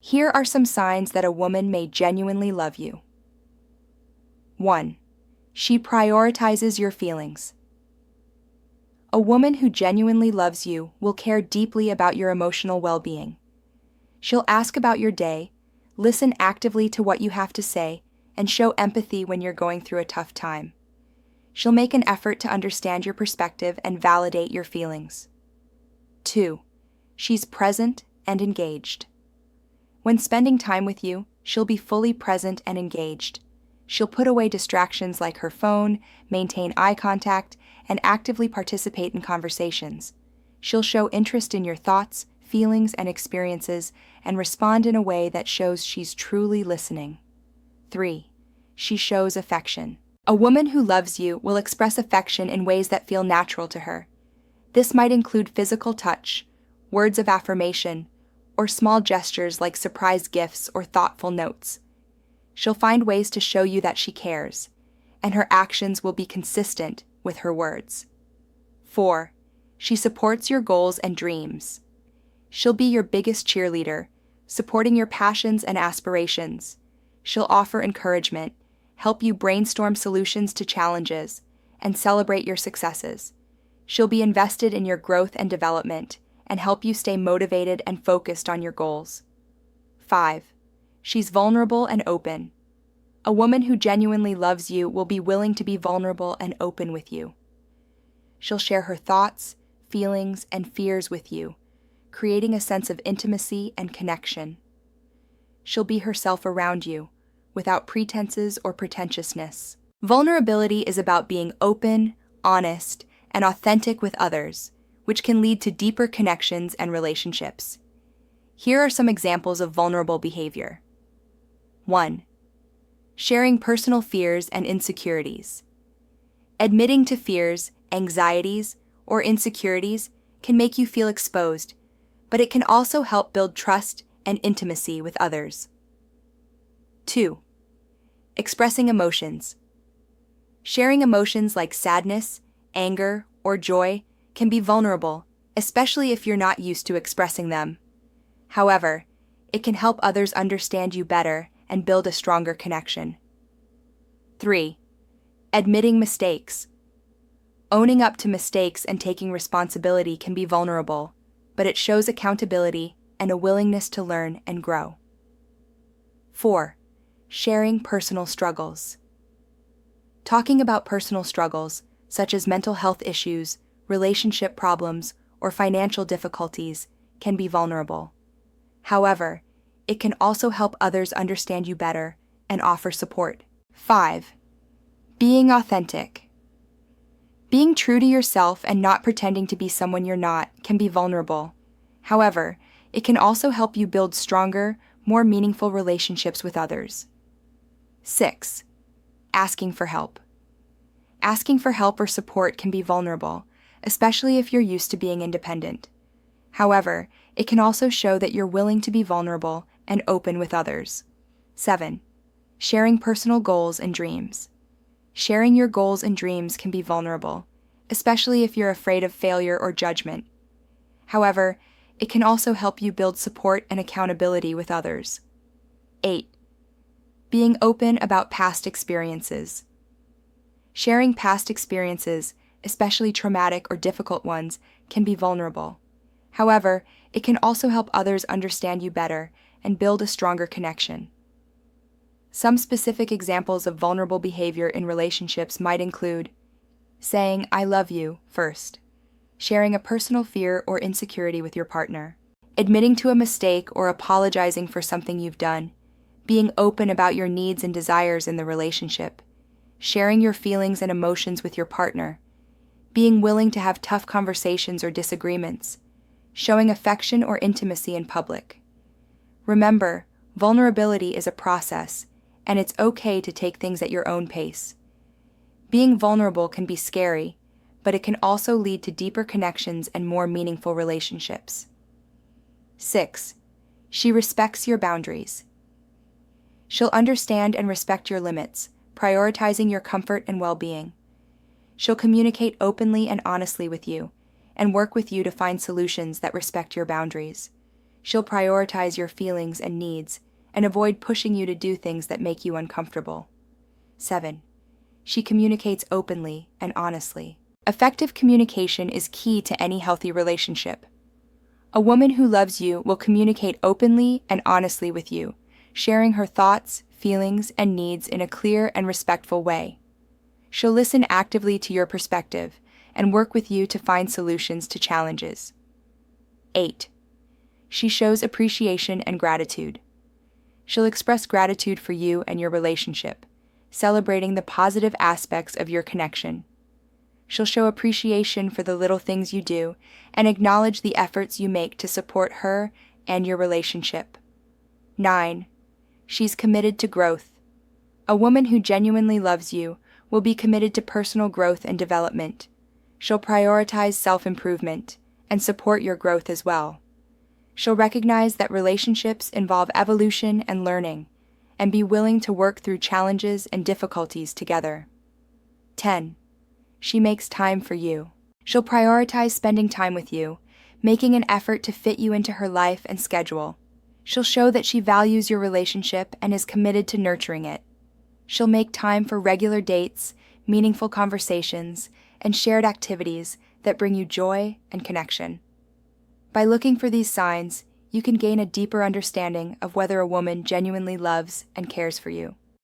Here are some signs that a woman may genuinely love you. 1. She prioritizes your feelings. A woman who genuinely loves you will care deeply about your emotional well-being. She'll ask about your day, listen actively to what you have to say, and show empathy when you're going through a tough time. She'll make an effort to understand your perspective and validate your feelings. 2. She's present and engaged. When spending time with you, she'll be fully present and engaged. She'll put away distractions like her phone, maintain eye contact, and actively participate in conversations. She'll show interest in your thoughts, feelings, and experiences, and respond in a way that shows she's truly listening. 3. She shows affection. A woman who loves you will express affection in ways that feel natural to her. This might include physical touch, words of affirmation, or small gestures like surprise gifts or thoughtful notes. She'll find ways to show you that she cares, and her actions will be consistent with her words. 4. She supports your goals and dreams. She'll be your biggest cheerleader, supporting your passions and aspirations. She'll offer encouragement, help you brainstorm solutions to challenges, and celebrate your successes. She'll be invested in your growth and development, and help you stay motivated and focused on your goals. 5. She's vulnerable and open. A woman who genuinely loves you will be willing to be vulnerable and open with you. She'll share her thoughts, feelings, and fears with you, creating a sense of intimacy and connection. She'll be herself around you, without pretenses or pretentiousness. Vulnerability is about being open, honest, and authentic with others, which can lead to deeper connections and relationships. Here are some examples of vulnerable behavior. 1. Sharing personal fears and insecurities. Admitting to fears, anxieties, or insecurities can make you feel exposed, but it can also help build trust and intimacy with others. 2. Expressing emotions. Sharing emotions like sadness, anger, or joy can be vulnerable, especially if you're not used to expressing them. However, it can help others understand you better and build a stronger connection. 3. Admitting mistakes. Owning up to mistakes and taking responsibility can be vulnerable, but it shows accountability and a willingness to learn and grow. 4. Sharing personal struggles. Talking about personal struggles, such as mental health issues, relationship problems, or financial difficulties, can be vulnerable. However, it can also help others understand you better and offer support. 5. Being authentic. Being true to yourself and not pretending to be someone you're not can be vulnerable. However, it can also help you build stronger, more meaningful relationships with others. 6. Asking for help. Asking for help or support can be vulnerable, especially if you're used to being independent. However, it can also show that you're willing to be vulnerable and open with others. 7. Sharing personal goals and dreams. Sharing your goals and dreams can be vulnerable, especially if you're afraid of failure or judgment. However, it can also help you build support and accountability with others. 8. Being open about past experiences. Sharing past experiences, especially traumatic or difficult ones, can be vulnerable. However, it can also help others understand you better and build a stronger connection. Some specific examples of vulnerable behavior in relationships might include saying, "I love you," first, sharing a personal fear or insecurity with your partner, admitting to a mistake or apologizing for something you've done, being open about your needs and desires in the relationship, sharing your feelings and emotions with your partner, being willing to have tough conversations or disagreements, showing affection or intimacy in public. Remember, vulnerability is a process, and it's okay to take things at your own pace. Being vulnerable can be scary, but it can also lead to deeper connections and more meaningful relationships. 6. She respects your boundaries. She'll understand and respect your limits, prioritizing your comfort and well-being. She'll communicate openly and honestly with you, and work with you to find solutions that respect your boundaries. She'll prioritize your feelings and needs and avoid pushing you to do things that make you uncomfortable. 7. She communicates openly and honestly. Effective communication is key to any healthy relationship. A woman who loves you will communicate openly and honestly with you, sharing her thoughts, feelings, and needs in a clear and respectful way. She'll listen actively to your perspective and work with you to find solutions to challenges. 8. She shows appreciation and gratitude. She'll express gratitude for you and your relationship, celebrating the positive aspects of your connection. She'll show appreciation for the little things you do and acknowledge the efforts you make to support her and your relationship. 9. She's committed to growth. A woman who genuinely loves you will be committed to personal growth and development. She'll prioritize self-improvement and support your growth as well. She'll recognize that relationships involve evolution and learning, and be willing to work through challenges and difficulties together. 10. She makes time for you. She'll prioritize spending time with you, making an effort to fit you into her life and schedule. She'll show that she values your relationship and is committed to nurturing it. She'll make time for regular dates, meaningful conversations, and shared activities that bring you joy and connection. By looking for these signs, you can gain a deeper understanding of whether a woman genuinely loves and cares for you.